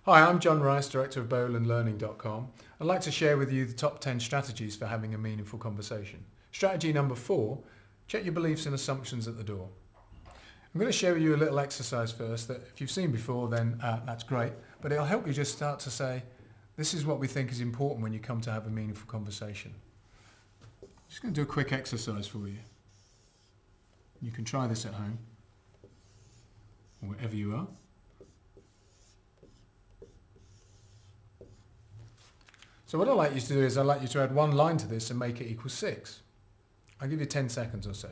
Hi, I'm John Rice, Director of bowlandlearning.com. I'd like to share with you the top 10 strategies for having a meaningful conversation. Strategy number 4, check your beliefs and assumptions at the door. I'm going to share with you a little exercise first that if you've seen before then that's great, but it'll help you just start to say, this is what we think is important when you come to have a meaningful conversation. I'm just going to do a quick exercise for you. You can try this at home, or wherever you are. So what I'd like you to do is I'd like you to add one line to this and make it equal 6. I'll give you 10 seconds or so.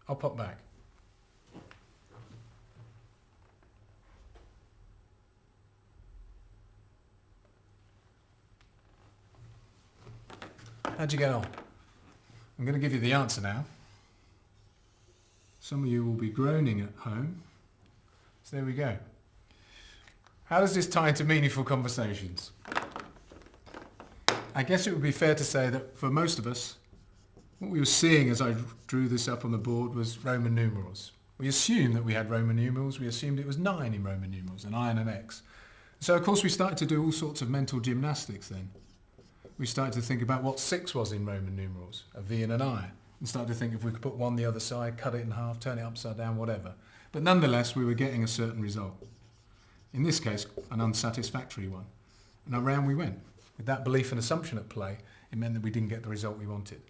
I'll pop back. How'd you get on? I'm going to give you the answer now. Some of you will be groaning at home. So there we go. How does this tie into meaningful conversations? I guess it would be fair to say that for most of us, what we were seeing as I drew this up on the board was Roman numerals. We assumed that we had Roman numerals. We assumed it was 9 in Roman numerals, an I and an X. So of course we started to do all sorts of mental gymnastics then. We started to think about what 6 was in Roman numerals, a V and an I, and started to think if we could put one the other side, cut it in half, turn it upside down, whatever. But nonetheless, we were getting a certain result. In this case, an unsatisfactory one. And around we went. With that belief and assumption at play, it meant that we didn't get the result we wanted.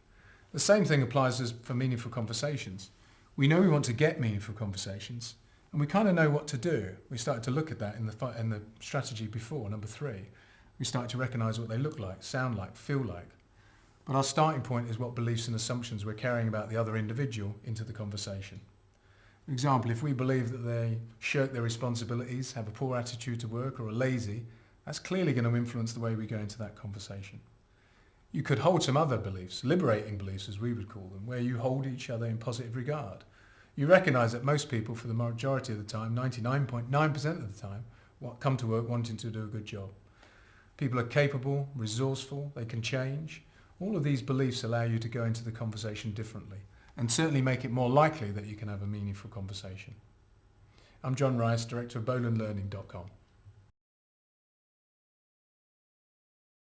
The same thing applies for meaningful conversations. We know we want to get meaningful conversations, and we kind of know what to do. We started to look at that in the strategy before, number 3. We started to recognise what they look like, sound like, feel like. But our starting point is what beliefs and assumptions we're carrying about the other individual into the conversation. For example, if we believe that they shirk their responsibilities, have a poor attitude to work, or are lazy, that's clearly going to influence the way we go into that conversation. You could hold some other beliefs, liberating beliefs as we would call them, where you hold each other in positive regard. You recognise that most people, for the majority of the time, 99.9% of the time, come to work wanting to do a good job. People are capable, resourceful, they can change. All of these beliefs allow you to go into the conversation differently and certainly make it more likely that you can have a meaningful conversation. I'm John Rice, Director of bowlandlearning.com.